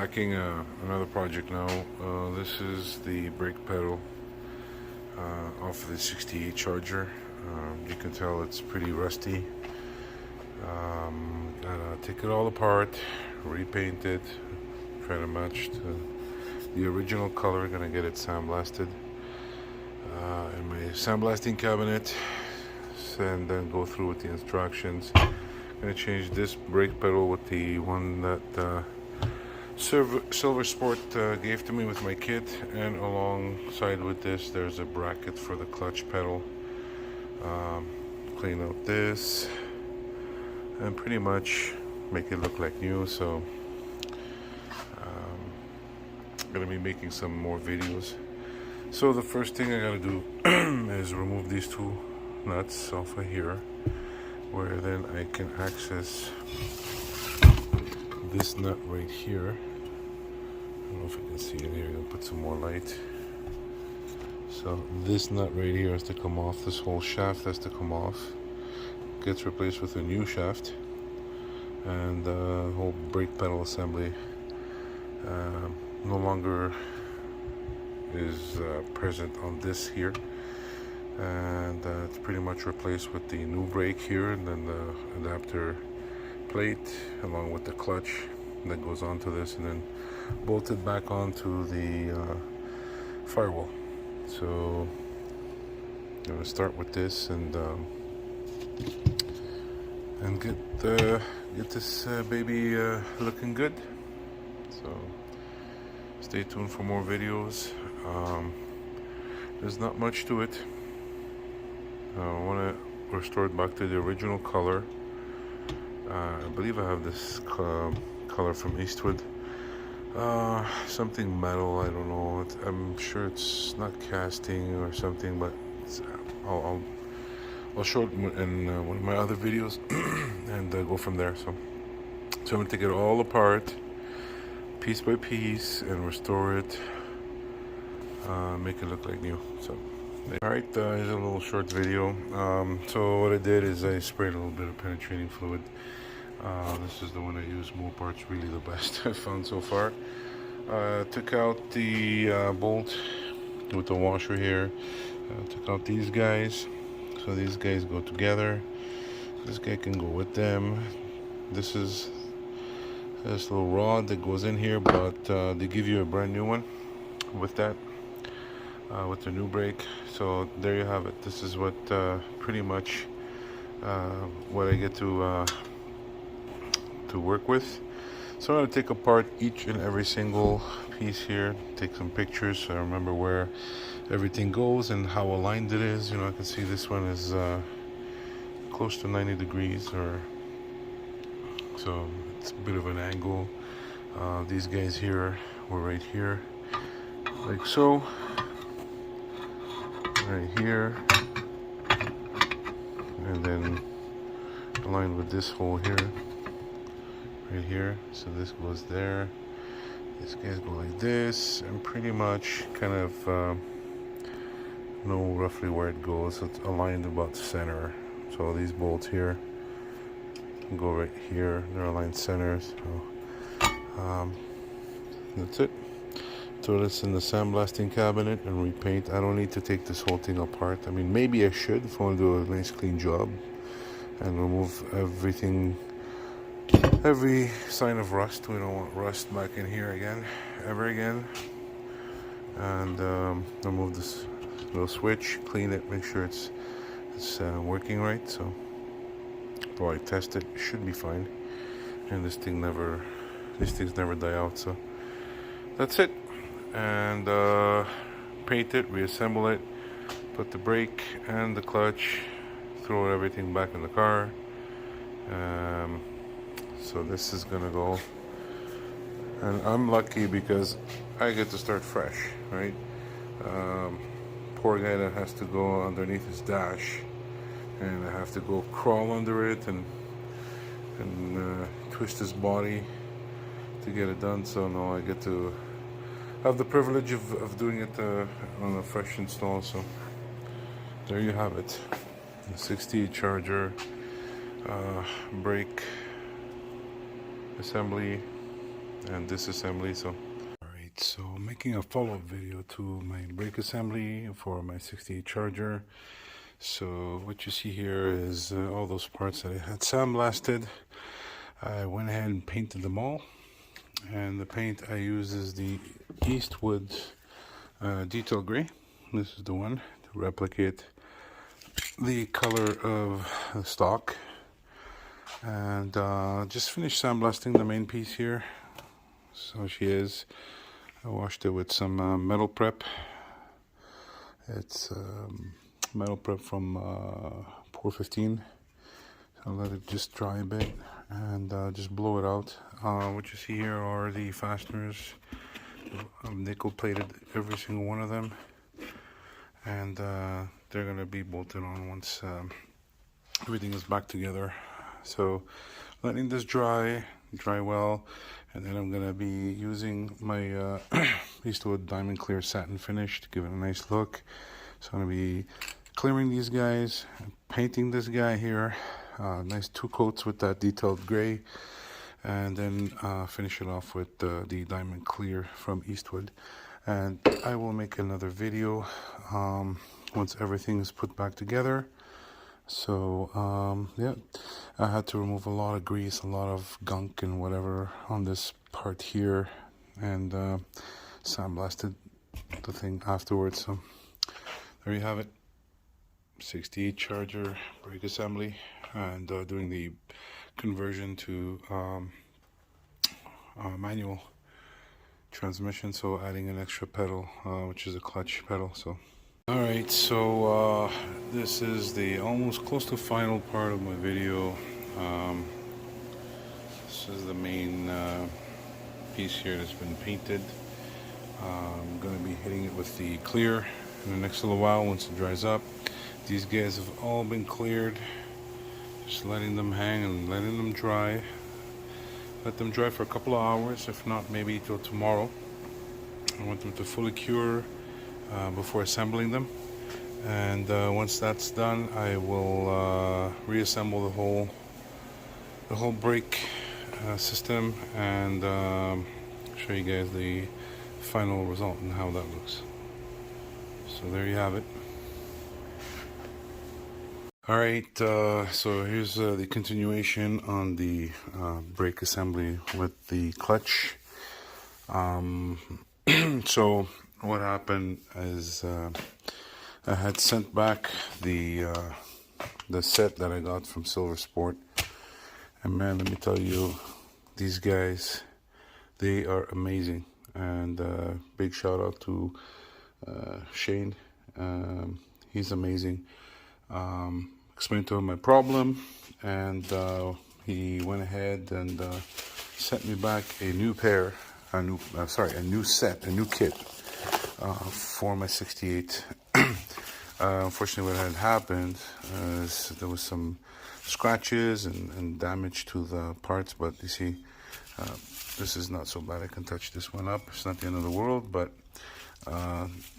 Unpacking another project now. This is the brake pedal off of the 68 Charger. You can tell it's pretty rusty. Gotta take it all apart, repaint it, try to match the original color. Gonna get it sandblasted in my sandblasting cabinet, and then go through with the instructions. Gonna change this brake pedal with the one that Silver Sport gave to me with my kit, and alongside with this there's a bracket for the clutch pedal. Clean out this and pretty much make it look like new. So gonna be making some more videos. So the first thing I gotta do is remove these two nuts off of here, where then I can access this nut right here. I don't know if you can see it here. I'll put some more light. So this nut right here has to come off. This whole shaft has to come off. Gets replaced with a new shaft, and the whole brake pedal assembly no longer is present on this here, and it's pretty much replaced with the new brake here, and then the adapter plate along with the clutch that goes onto this, and then bolted back onto the firewall. So I'm gonna start with this and get this baby looking good. So stay tuned for more videos. There's not much to it. I want to restore it back to the original color. I believe I have this color from Eastwood. Something metal, I don't know. I'm sure it's not casting or something, but I'll show it in one of my other videos and go from there. So I'm going to take it all apart, piece by piece, and restore it, make it look like new. So alright, here's a little short video. So what I did is I sprayed a little bit of penetrating fluid. This is the one I use. Mopart's really the best I've found so far. Took out the bolt with the washer here. Took out these guys. So these guys go together. This guy can go with them. This is this little rod that goes in here, but they give you a brand new one with that, with the new brake. So there you have it. This is what pretty much what I get to work with. So I'm going to take apart each and every single piece here, take some pictures so I remember where everything goes and how aligned it is. You know, I can see this one is close to 90 degrees, or so it's a bit of an angle. These guys here were right here, like so, right here, and then aligned with this hole here, right here. So this goes there, these guys go like this, and pretty much kind of know roughly where it goes. So it's aligned about center. So these bolts here go right here, they're aligned center. So that's it. Throw this in the sandblasting cabinet and repaint. I don't need to take this whole thing apart. I mean, maybe I should if I want to do a nice clean job and remove everything, every sign of rust. We don't want rust back in here again, ever again. And remove this little switch, clean it, make sure it's working right. So probably test it, should be fine. And these things never die out. So that's it. And paint it, reassemble it, put the brake and the clutch, throw everything back in the car. So this is gonna go, and I'm lucky because I get to start fresh, right? Poor guy that has to go underneath his dash, and I have to go crawl under it and twist his body to get it done. So no, I get to have the privilege of doing it on a fresh install. So there you have it, the 68 Charger brake assembly and disassembly. So alright, so making a follow-up video to my brake assembly for my 68 Charger. So what you see here is all those parts that I had sandblasted. I went ahead and painted them all, and the paint I use is the Eastwood detail gray. This is the one to replicate the color of the stock. And just finished sandblasting the main piece here. So she is. I washed it with some metal prep. It's metal prep from Pour 15. I'll let it just dry a bit and just blow it out. What you see here are the fasteners. Nickel plated every single one of them, and they're gonna be bolted on once everything is back together. So letting this dry well, and then I'm gonna be using my Eastwood Diamond Clear Satin Finish to give it a nice look. So I'm gonna be clearing these guys, painting this guy here, nice 2 coats with that detailed gray, and then finish it off with the Diamond Clear from Eastwood. And I will make another video once everything is put back together. So yeah, I had to remove a lot of grease, a lot of gunk and whatever on this part here, and sandblasted the thing afterwards. So there you have it, 68 Charger brake assembly, and doing the conversion to manual transmission, so adding an extra pedal, which is a clutch pedal. So alright, so this is the almost close to final part of my video. This is the main piece here that's been painted. I'm going to be hitting it with the clear in the next little while once it dries up. These guys have all been cleared. Just letting them hang and letting them dry. Let them dry for a couple of hours, if not maybe till tomorrow. I want them to fully cure before assembling them, and once that's done, I will reassemble the whole brake system and show you guys the final result and how that looks. So there you have it. Alright, so here's the continuation on the brake assembly with the clutch. So what happened is I had sent back the set that I got from Silver Sport, and man, let me tell you, these guys, they are amazing. And big shout out to Shane. He's amazing. Explained to him my problem, and he went ahead and sent me back a new kit for my 68. Unfortunately, what had happened is there was some scratches and damage to the parts, but you see, this is not so bad. I can touch this one up. It's not the end of the world, but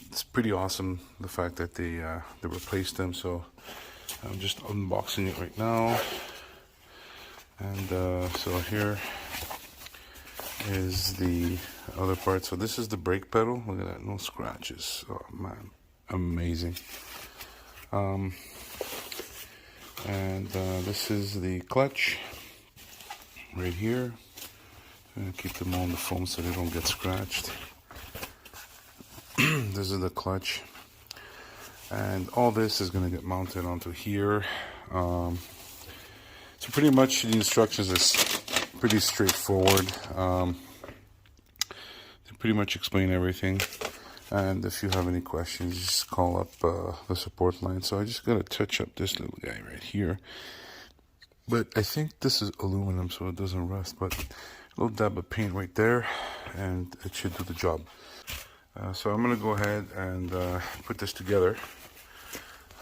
it's pretty awesome, the fact that they replaced them. So I'm just unboxing it right now, and so here is the other part. So this is the brake pedal. Look at that, no scratches. Oh man, amazing. And this is the clutch right here. I'm gonna keep them on the foam so they don't get scratched. This is the clutch, and all this is going to get mounted onto here. So pretty much the instructions are pretty straightforward. They pretty much explain everything, and if you have any questions, just call up the support line. So I just got to touch up this little guy right here, but I think this is aluminum so it doesn't rust, but a little dab of paint right there and it should do the job. So I'm going to go ahead and put this together.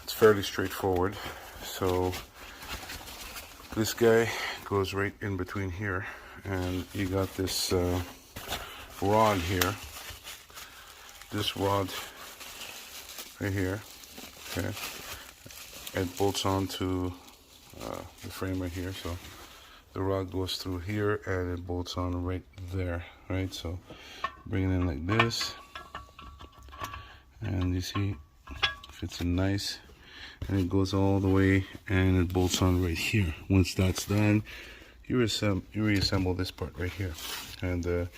It's fairly straightforward. So this guy goes right in between here, and you got this rod here. This rod right here, okay, it bolts onto the frame right here. So the rod goes through here and it bolts on right there, right? So bring it in like this, and you see fits in nice, and it goes all the way and it bolts on right here. Once that's done, you reassemble this part right here, and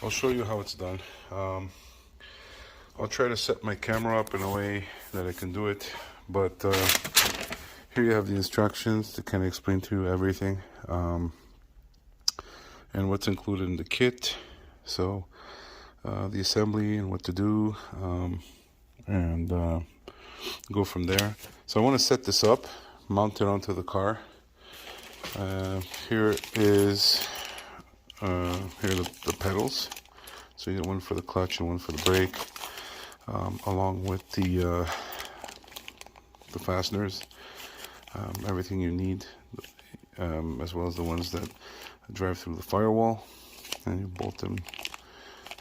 I'll show you how it's done. I'll try to set my camera up in a way that I can do it, but here you have the instructions to kind of explain to you everything, and what's included in the kit. So the assembly and what to do, and go from there. So I want to set this up, mount it onto the car. Here is the pedals. So you get one for the clutch and one for the brake, along with the fasteners, everything you need, as well as the ones that drive through the firewall, and you bolt them.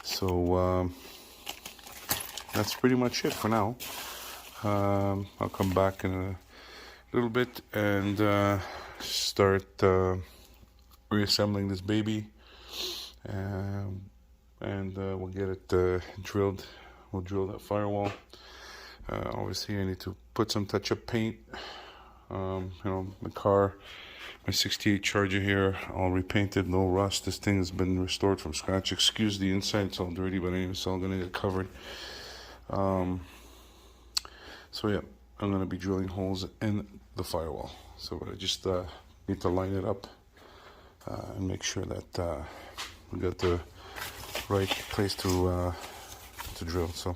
So that's pretty much it for now. I'll come back in a little bit and start reassembling this baby, and we'll get it drilled. We'll drill that firewall. Obviously I need to put some touch-up paint. You know, my car, my 68 Charger here, all repainted, no rust. This thing has been restored from scratch. Excuse the inside, it's all dirty, but anyway, it's all gonna get covered. So yeah, I'm gonna be drilling holes in the firewall. So I just need to line it up and make sure that we got the right place to drill. So,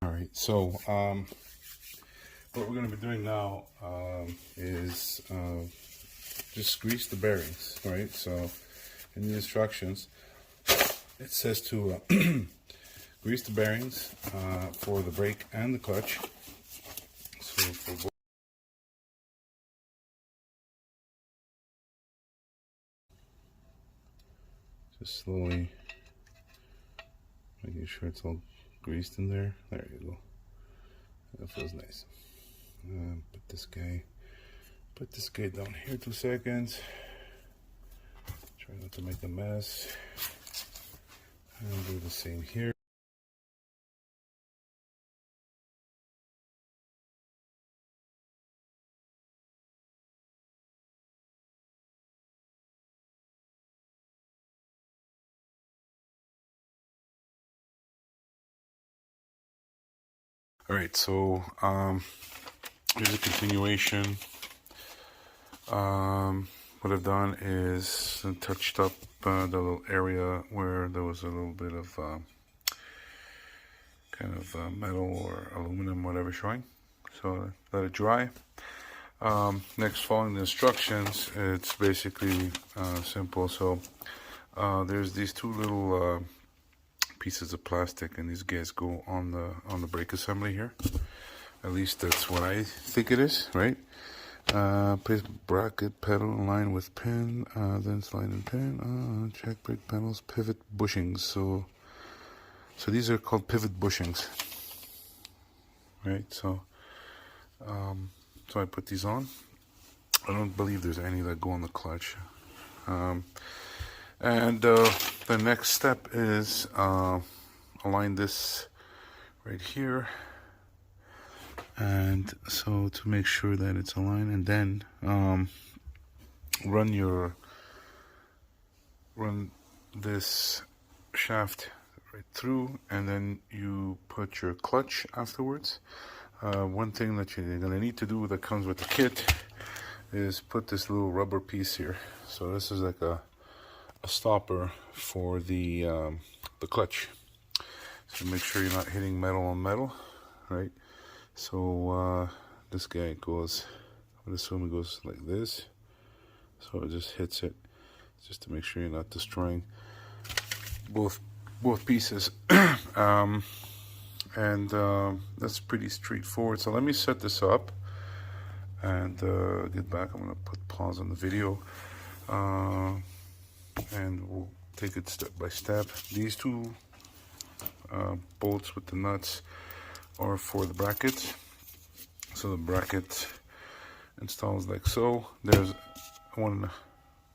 all right. So what we're gonna be doing now is just grease the bearings, right? So in the instructions, it says to grease the bearings for the brake and the clutch. So for both, just slowly making sure it's all greased in there. There you go. That feels nice. Put this guy down here 2 seconds. Try not to make a mess. And do the same here. All right, so here's a continuation. What I've done is touched up the little area where there was a little bit of kind of metal or aluminum, whatever, showing. So let it dry. Next, following the instructions, it's basically simple. So there's these two little pieces of plastic, and these guys go on the brake assembly here. At least that's what I think it is, right? Place bracket pedal in line with pin, then slide in pin. Check brake pedals, pivot bushings. So these are called pivot bushings, right? So so I put these on. I don't believe there's any that go on the clutch. And the next step is align this right here, and so to make sure that it's aligned, and then run this shaft right through, and then you put your clutch afterwards. One thing that you're gonna need to do that comes with the kit is put this little rubber piece here. So this is like a stopper for the clutch, so make sure you're not hitting metal on metal, right? So this guy goes, I would assume it goes like this, so it just hits it, just to make sure you're not destroying both pieces. And that's pretty straightforward. So let me set this up and get back. I'm gonna put pause on the video, and we'll take it step by step. These two bolts with the nuts are for the brackets. So the bracket installs like so. There's one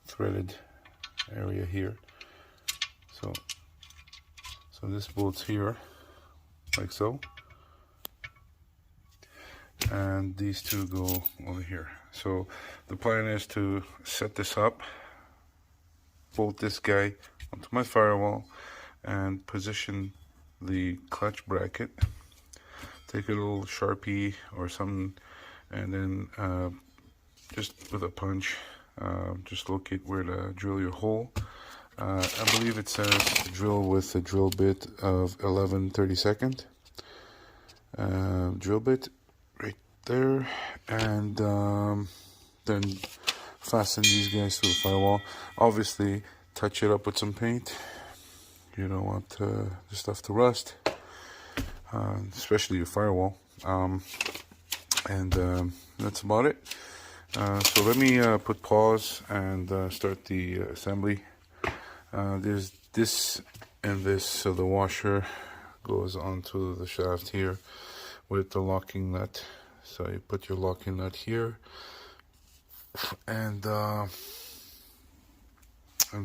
threaded area here. So this bolts here, like so, and these two go over here. So the plan is to set this up, bolt this guy onto my firewall, and position the clutch bracket. Take a little Sharpie or something, and then just with a punch, just locate where to drill your hole. I believe it says drill with a drill bit of 11/32 drill bit right there, and then fasten these guys to the firewall. Obviously, touch it up with some paint. You don't want the stuff to rust, especially your firewall. And that's about it. So let me put pause and start the assembly. There's this and this, so the washer goes onto the shaft here with the locking nut. So you put your locking nut here, and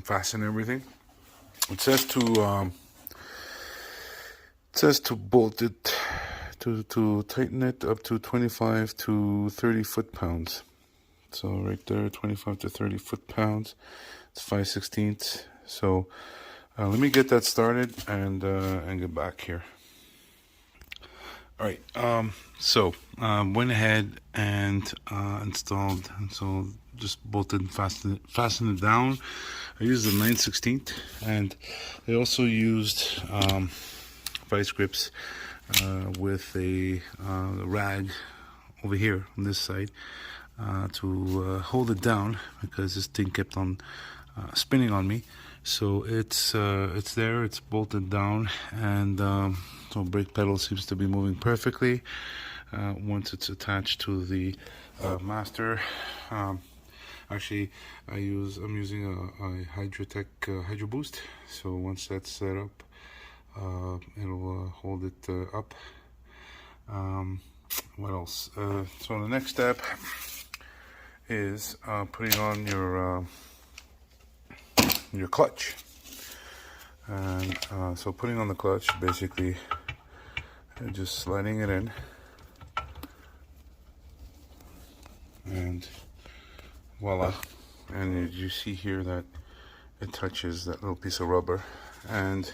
fasten everything. It says to bolt it to tighten it up to 25 to 30 foot-pounds. So right there, 25 to 30 foot-pounds. It's 5/16. So let me get that started and get back here. All right. So went ahead and installed. So just bolted and fastened it down. I used the 9/16, and I also used vice grips with a rag over here on this side to hold it down, because this thing kept on spinning on me. So it's there, it's bolted down, and so brake pedal seems to be moving perfectly once it's attached to the master. Actually, I'm using a Hydrotech Hydro Boost. So once that's set up, it'll hold it up. What else? So the next step is putting on your clutch. And so putting on the clutch, basically just sliding it in, and voila. And you see here that it touches that little piece of rubber. And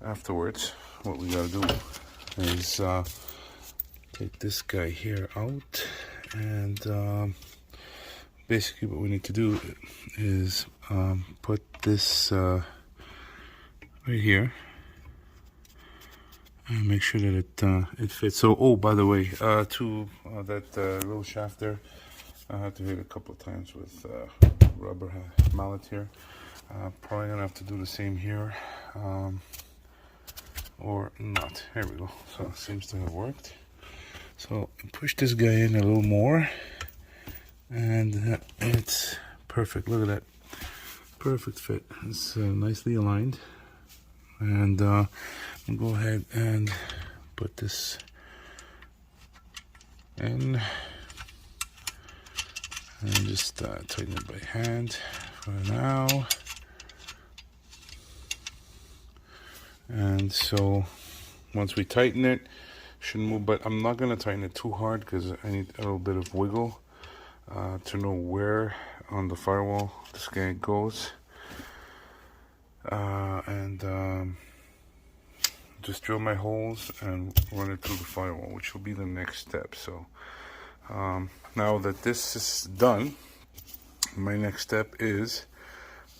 afterwards, what we gotta do is take this guy here out, and basically what we need to do is put this right here and make sure that it fits. So, oh, by the way, to that little shaft there, I had to hit it a couple of times with rubber mallet here. Probably gonna have to do the same here, or not. Here we go. So it seems to have worked. So push this guy in a little more, and it's perfect. Look at that, perfect fit. It's nicely aligned. And I'll go ahead and put this in, and just tighten it by hand for now. And so once we tighten it, shouldn't move, but I'm not going to tighten it too hard because I need a little bit of wiggle to know where on the firewall this guy goes. And just drill my holes and run it through the firewall, which will be the next step. So now that this is done, my next step is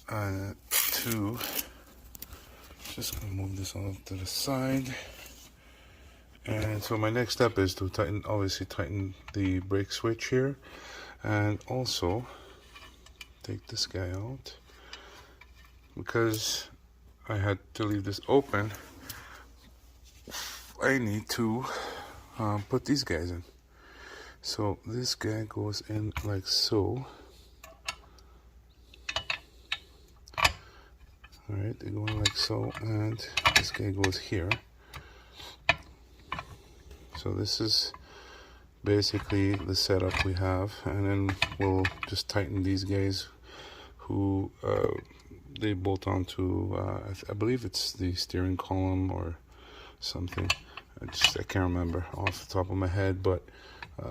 to just gonna move this off to the side. And so my next step is to tighten the brake switch here, and also take this guy out, because I had to leave this open. I need to put these guys in. So this guy goes in like so. Alright, they go in like so, and this guy goes here. So this is basically the setup we have, and then we'll just tighten these guys who they bolt onto I believe it's the steering column or something. I can't remember off the top of my head, but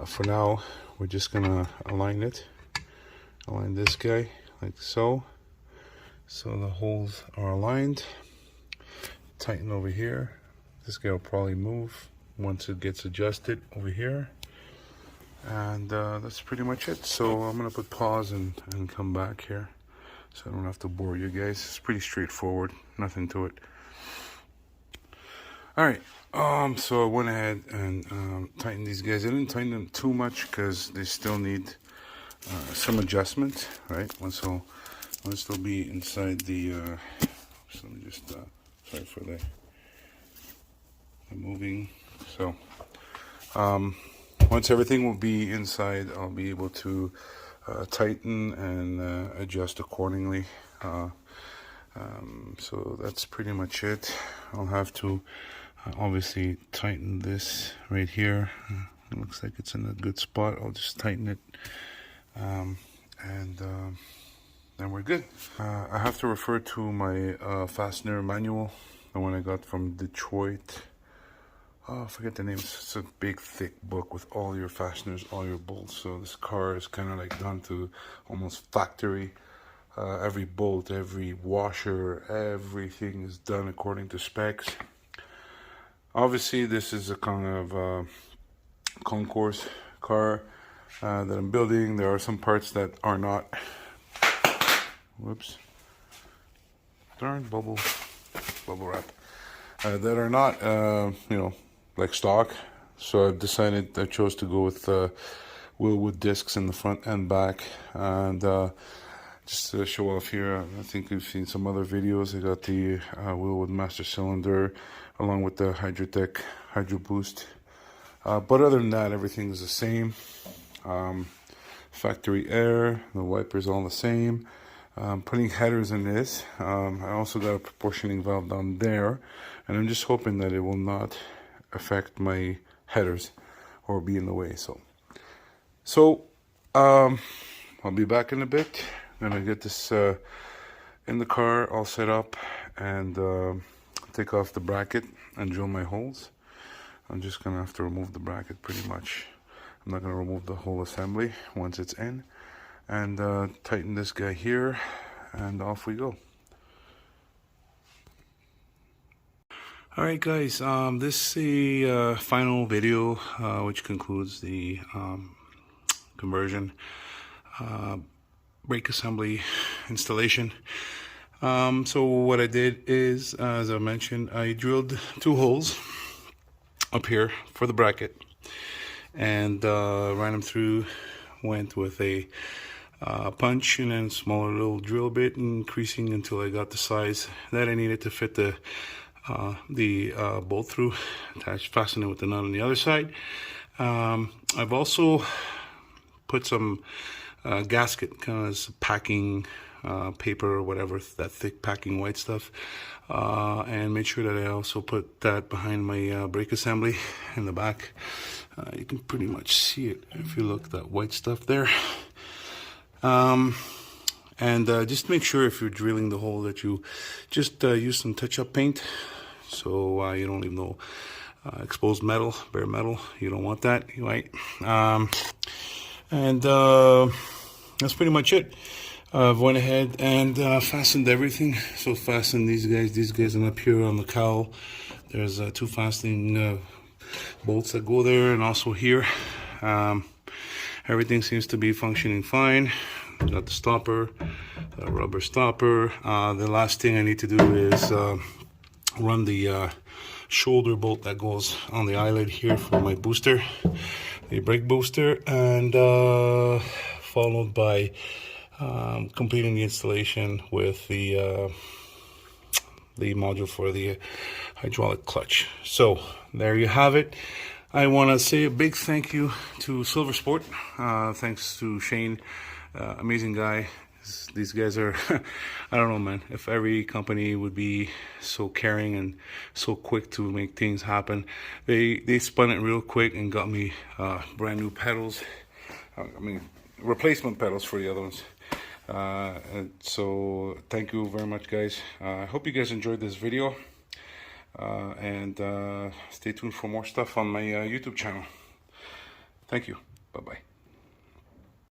for now we're just gonna align this guy like so the holes are aligned. Tighten over here. This guy will probably move once it gets adjusted over here, and that's pretty much it. So I'm gonna put pause and come back here so I don't have to bore you guys. It's pretty straightforward, nothing to it. All right, so I went ahead and tightened these guys. I didn't tighten them too much because they still need some adjustment, right? Once they'll be inside the so let me just sorry for the moving. So once everything will be inside, I'll be able to tighten and adjust accordingly. So that's pretty much it. I'll have to obviously tighten this right here. It looks like it's in a good spot. I'll just tighten it, and then we're good. I have to refer to my fastener manual, the one I got from Detroit. Oh, I forget the name. It's a big thick book with all your fasteners, all your bolts. So this car is kind of like done to almost factory. Every bolt, every washer, everything is done according to specs. Obviously this is a kind of concourse car that I'm building. There are some parts that are not, whoops, darn bubble wrap, that are not you know, like stock. So I chose to go with Wilwood discs in the front and back, and just to show off here, I think you've seen some other videos. I got the Wilwood master cylinder along with the Hydrotech Hydro Boost, but other than that, everything is the same. Factory air, the wipers all the same. Putting headers in this. I also got a proportioning valve down there, and I'm just hoping that it will not affect my headers or be in the way. So I'll be back in a bit. Gonna get this in the car all set up and take off the bracket and drill my holes. I'm just gonna have to remove the bracket pretty much. I'm not gonna remove the whole assembly once it's in, and tighten this guy here, and off we go. All right, guys, this is the final video which concludes the conversion brake assembly installation. So what I did is, as I mentioned, I drilled 2 holes up here for the bracket, and ran them through. Went with a punch and then smaller little drill bit, increasing until I got the size that I needed to fit the bolt through, fasten it with the nut on the other side. I've also put some gasket, kind of packing paper or whatever, that thick packing white stuff, and made sure that I also put that behind my brake assembly in the back. You can pretty much see it if you look, that white stuff there. And just make sure if you're drilling the hole that you just use some touch-up paint, so you don't leave no exposed metal, bare metal. You don't want that, right? And that's pretty much it. I've went ahead and fastened everything. So fasten these guys, and up here on the cowl there's 2 fastening bolts that go there, and also here. Everything seems to be functioning fine. Got the stopper, the rubber stopper. The last thing I need to do is run the shoulder bolt that goes on the eyelid here for my booster, the brake booster, and followed by completing the installation with the module for the hydraulic clutch. So there you have it. I want to say a big thank you to Silver Sport. Thanks to Shane, amazing guy. These guys are, I don't know, man. If every company would be so caring and so quick to make things happen, they spun it real quick and got me brand new pedals. I mean, replacement pedals for the other ones. And so thank you very much, guys. I hope you guys enjoyed this video, and stay tuned for more stuff on my YouTube channel. Thank you. Bye bye.